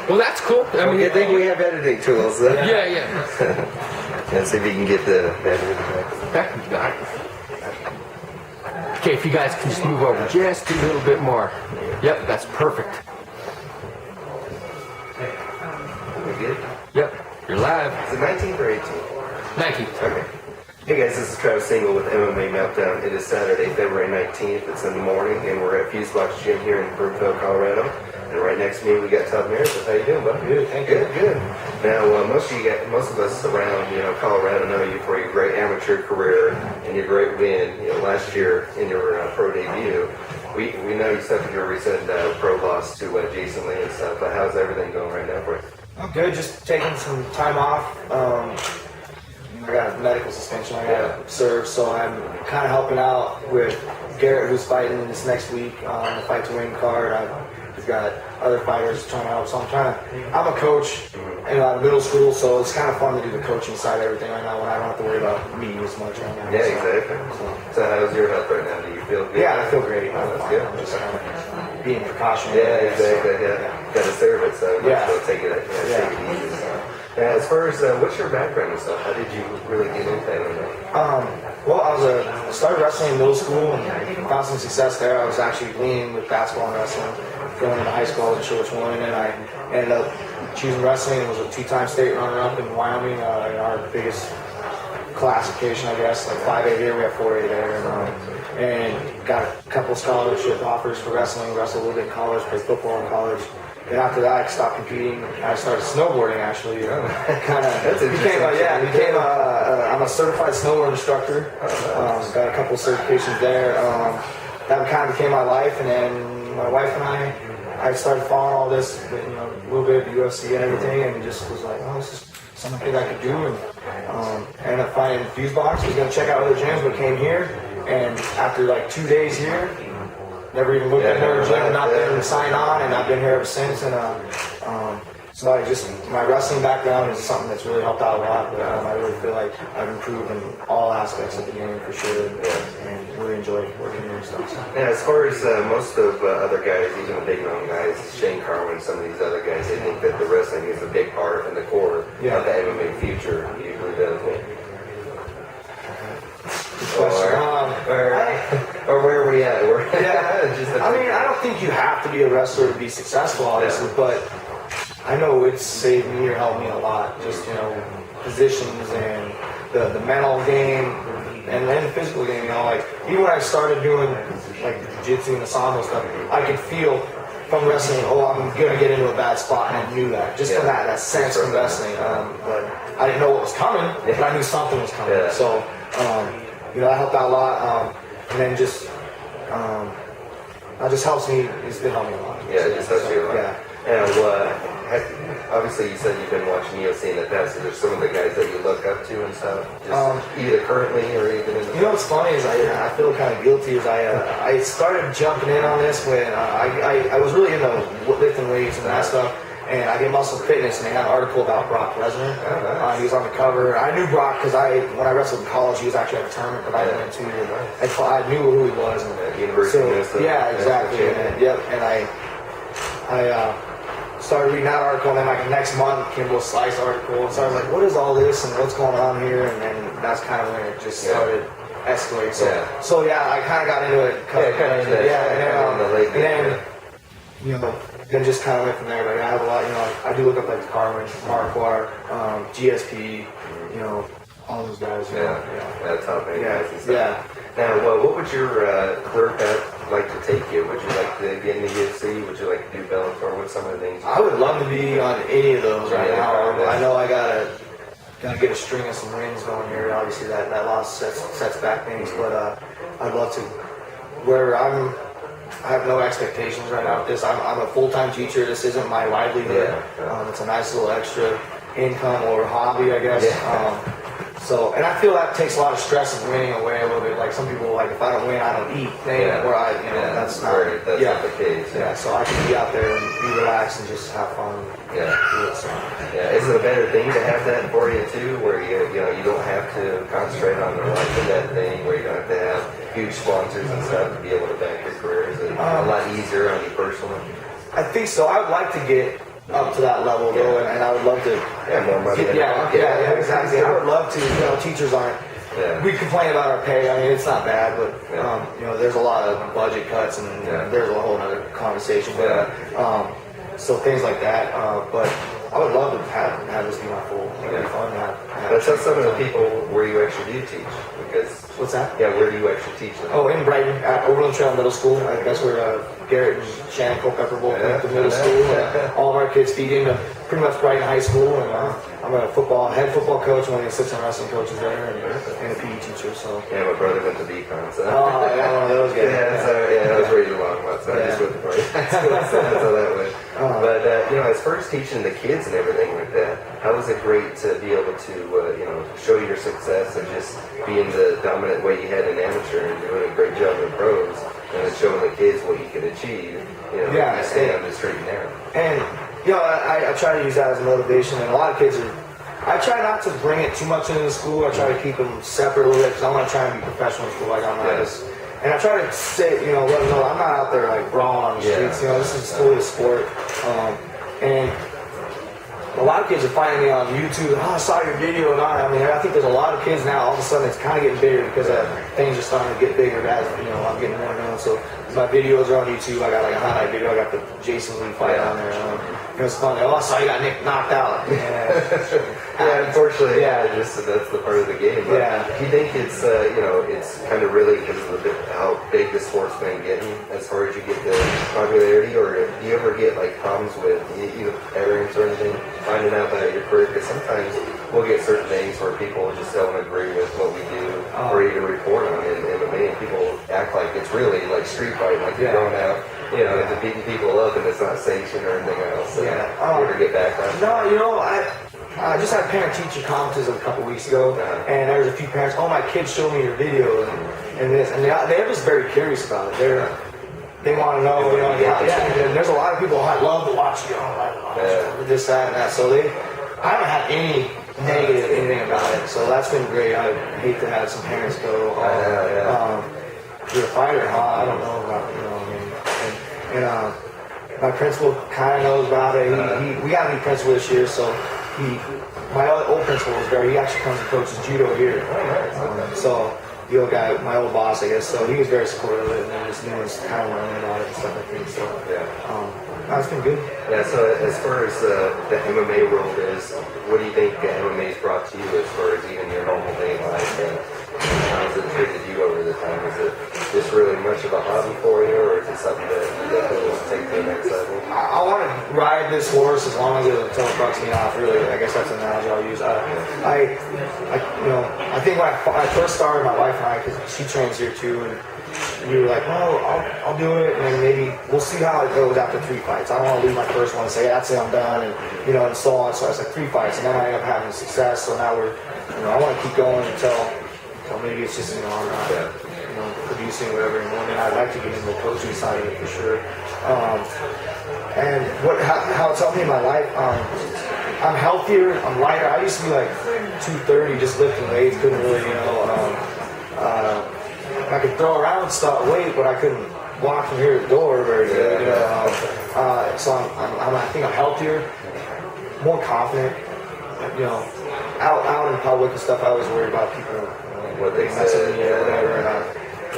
Well, that's cool. I mean, good thing we have editing tools. yeah. Let's see if you can get the editing back. Okay, you got it. Okay, if you guys can just move over just a little bit more. Yep, that's perfect. We good? Yep, you're live. Is it 19th or 18th? 19th. Okay. Hey guys, this is Travis Single with MMA Meltdown. It is Saturday, February 19th. It's in the morning, and we're at Fusebox Gym here in Brookville, Colorado. And right next to me, we got Todd Meredith. How you doing, bud? Good, thank you. Good. Now, most of us around, Colorado know you for your great amateur career and your great win, last year in your pro debut. We know you suffered your recent pro loss to Jason Lee and stuff. But how's everything going right now for you? I'm good. Just taking some time off. I got a medical suspension I got to serve, so I'm kind of helping out with Garrett, who's fighting this next week on the Fight to Win card. He's got other fighters trying to help, so I'm a coach out of middle school, so it's kind of fun to do the coaching side of everything right now when I don't have to worry about me as much right now. Yeah, exactly. So how's your health right now? Do you feel good? Yeah, I feel great. That's good. I'm just kind of being precautionary. Yeah, exactly. Got to serve it, so take it easy. So. As far as what's your background and stuff, how did you really get into that? Well, I started wrestling in middle school and found some success there. I was actually leaning with basketball and wrestling. Going into high school, I wasn't sure which one, and I ended up choosing wrestling. It was a two-time state runner-up in Wyoming, in our biggest classification, I guess, like 5A here, we have 4A there, and got a couple scholarship offers for wrestling, wrestled a little bit in college, played football in college. And after that, I stopped competing. I started snowboarding, actually. I'm a certified snowboard instructor. Got a couple certifications there. That kind of became my life, and then my wife and I started following all this, a little bit of the UFC and everything, and just was like, oh, this is something I could do, and ended up finding Fusebox. Was going to check out other gyms, but came here, and after like 2 days here, never even looked at another gym, not been signed on, and I've been here ever since. And so my wrestling background is something that's really helped out a lot. But I really feel like I've improved in all aspects of the game for sure, and really enjoy working here and stuff. So. Yeah, as far as most of other guys, even the big known guys, Shane Carwin, some of these other guys, they think that the wrestling is a big part and the core of the MMA future. You usually does. Or where are we at? I don't think you have to be a wrestler to be successful, obviously, but I know it's saved me or helped me a lot. Just, positions and the mental game and then the physical game, like, even when I started doing, like, jiu-jitsu and the sambo stuff, I could feel from wrestling, I'm going to get into a bad spot, and I knew that, just from that sense from wrestling. But I didn't know what was coming, but I knew something was coming. Yeah. So, that helped out a lot, and then that just helps me. It's been helping me a lot. Yeah, it just helps you a lot. Yeah. And obviously, you said you've been watching UFC in the past. Is there some of the guys that you look up to and stuff, just either currently or even in the what's funny is I feel kind of guilty. Is I started jumping in on this when I was really into lifting weights and that stuff. And I did Muscle Fitness, and they had an article about Brock Lesnar. He was on the cover. I knew Brock because when I wrestled in college, he was actually at a tournament that I went to. I knew who he was. Exactly. And I started reading that article, and then like the next month, Kimbo Slice article. And so I was like, what is all this, and what's going on here? And then that's kind of when it just started escalating. So I kind of got into it. Then just kind of went from there. But I have a lot, I do look up like Carwin, Marquardt, GSP, all those guys. Top eight guys and stuff. Now, what would your career path like to take you? Would you like to get into UFC? Would you like to do Bellator? What's some of the things? I would love to be on any of those right now. I know I gotta get a string of some wins going here. Obviously, that loss sets back things, but I'd love to. I have no expectations right now with this. I'm a full-time teacher. This isn't my livelihood. It's a nice little extra income or hobby, I guess. And I feel that takes a lot of stress of winning away a little bit. Like some people, like if I don't win, I don't eat. That's not the case. So I can be out there and be relaxed and just have fun. Is it a better thing to have that for you too, where you don't have to concentrate on the life of that thing, where you don't have to have huge sponsors and stuff to be able to back your career? Is it a lot easier on you personally? I think so. I would like to get up to that level though, and I would love to. Yeah, more money. Yeah, exactly. I would love to. Teachers aren't. Yeah. We complain about our pay. I mean, it's not bad, but there's a lot of budget cuts, and there's a whole other conversation. But so things like that. But I would love to have this be my full. It'd be fun to have. But tell some of the people where you actually do teach, because what's that? Yeah, where do you actually teach them? Oh, in Brighton, at Overland Trail Middle School. That's where Garrett and Shannon Culpepper both went to middle school. And all of our kids feed into pretty much Brighton High School, and I'm a head football coach, one of the assistant wrestling coaches there, and a PE teacher. So. Yeah, my brother went to Beacon, so. Oh, yeah, one of those guys. I was raised along with, so I just went to Brighton. So that's how that went. But as far as teaching the kids and everything like that, how was it great to be able to show your success and just being the dominant way you had in amateur and doing a great job in pros, and then showing the kids what you could achieve? You stay on the straight and narrow. And I try to use that as a motivation, and a lot of kids are. I try not to bring it too much into the school. I try to keep them separate a little bit because I want to try and be professional in school. Like I'm not just. And I try to say, let them know I'm not out there like brawling on the streets. This is totally a sport. And a lot of kids are finding me on YouTube. Oh, I saw your video. And I think there's a lot of kids now. All of a sudden, it's kind of getting bigger because things are starting to get bigger. As I'm getting more known. So my videos are on YouTube. I got like a highlight video. I got the Jason Lee fight on there. It's funny. Oh, I saw you got Nick knocked out. Unfortunately, that's the part of the game. But do you think it's it's kind of really because of how big the sport's been getting as far as you get the popularity, or do you ever get like problems with either parents or anything finding out about your career? Because sometimes we'll get certain things where people just don't agree with what we do or even report on it, and many people act like it's really like street fighting, like you're going out. To beating people up and it's not sanctioned or anything else. So you ever get back on? No, I just had parent-teacher conferences a couple weeks ago, and there was a few parents. Oh, my kids showed me your video and this, and they're just very curious about it. They want to know, and there's a lot of people I love to watch, this, that, and that. So I haven't had any negative anything about it. So that's been great. I hate to have some parents go, you're a fighter, huh? I don't know about And my principal kind of knows about it. We got a new principal this year, so my old principal was there. He actually comes and coaches judo here. So the old guy, my old boss, I guess. So he was very supportive of it, and then this new one's kind of learning about it and stuff. I think so. It's been good. Yeah. So as far as the MMA world is, what do you think MMA's brought to you as far as even your normal day life? And how has it treated you over the time? Is it just really much of a hobby for you, or is it something that you definitely want to take to the next level? I want to ride this horse as long as until it bucks me off. Really, I guess that's an analogy I'll use. I think when I first started, my wife and I, because she trains here too, and we were like, well, I'll do it, and then maybe we'll see how it goes after 3 fights. I don't want to lose my first one and say, that's it, I'm done, and and so on. So I was like 3 fights, and then I ended up having success. So now I want to keep going until maybe it's just, I'm not, producing or whatever anymore. And I'd like to get into the coaching side of it for sure. And how it's helped me in my life, I'm healthier, I'm lighter. I used to be like 230 just lifting weights, couldn't really, I could throw around weight, but I couldn't walk from here to the door very good. So I think I'm healthier, more confident. Out in public and stuff, I always worry about people, what they messing say, with me or whatever.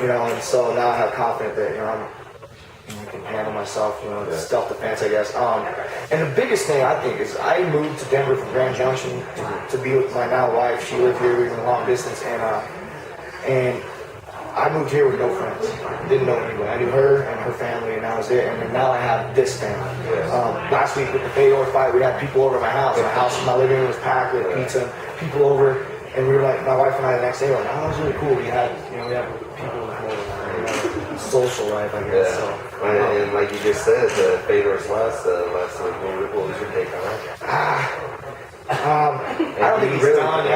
And so now I have confidence that I can handle myself. Self-defense, I guess. And the biggest thing I think is I moved to Denver from Grand Junction to be with my now wife. She lived here, we were in long distance, and I moved here with no friends. Didn't know anybody. I knew her and her family, and that was it. And then now I have this family. Last week with the Fedor fight, we had people over at my house. My living room was packed with pizza, and people over. And we were like, my wife and I the next day were like, that was really cool. We had people over, social life, I guess. So, and like you just said, Fedor's last week. What was your take on it? I don't think he's done.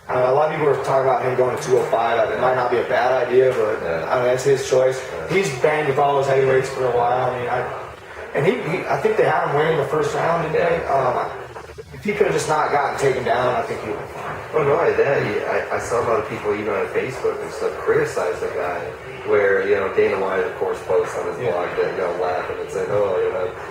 A lot of people are talking about him going to 205. It might not be a bad idea, but that's his choice. He's banged with all those heavyweights for a while. I think they had him winning the first round, didn't they? if he could have just not gotten taken down, I think he would have been fine. Well, not only that, I saw a lot of people even on Facebook and stuff criticize the guy. Where Dana White, of course, posts on his blog that laughing and saying, "Oh,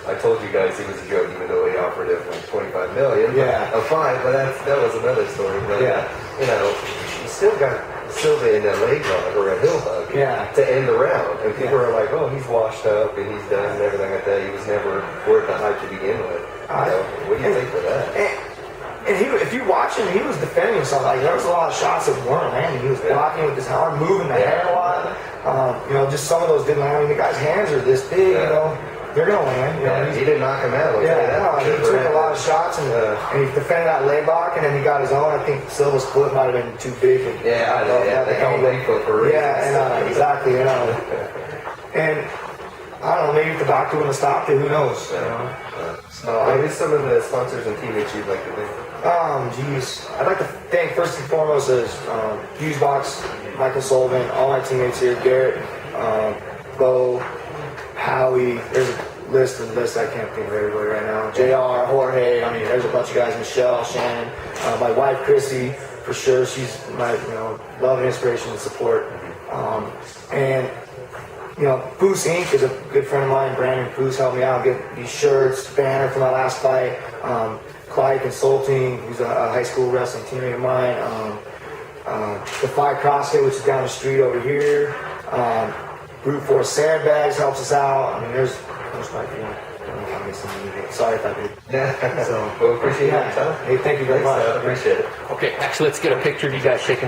I told you guys he was a joke, even though he offered him like $25 million." Yeah. Fine, but that was another story. But you still got Silva in a leg hug or a heel hug to end the round, and people are like, "Oh, he's washed up and he's done and everything like that. He was never worth the hype to begin with." What do you think of that? And if you watch him, he was defending himself. Like there was a lot of shots that weren't landing. He was blocking with his arm, moving the head a lot. Just some of those didn't land. I mean, the guy's hands are this big. They're gonna land. He didn't knock him out. He took a lot of shots and he defended that leg lock, and then he got his own. I think Silva's foot might have been too big. They call leg foot for a reason. Exactly. And I don't know, maybe if the doctor wouldn't have stopped it, who knows? Who's some of the sponsors and teammates you'd like to thank? I'd like to thank first and foremost Fusebox, Michael Sullivan, all my teammates here, Garrett, Bo, Howie. There's a list I can't think of everybody right now. JR, Jorge. I mean, there's a bunch of guys. Michelle, Shannon, my wife Chrissy, for sure. She's my love and inspiration and support. Foose Inc. is a good friend of mine. Brandon Foose helped me out get these shirts, banner for my last fight. Clyde Consulting, who's a high school wrestling teammate of mine. Defy CrossFit, which is down the street over here. Brute Force Sandbags helps us out. I mean, there's quite a few. I don't know if I missed something, but sorry if I did. Well, appreciate your time. Hey, thank you very much. Appreciate it. Okay, actually, let's get a picture of you guys shaking hands.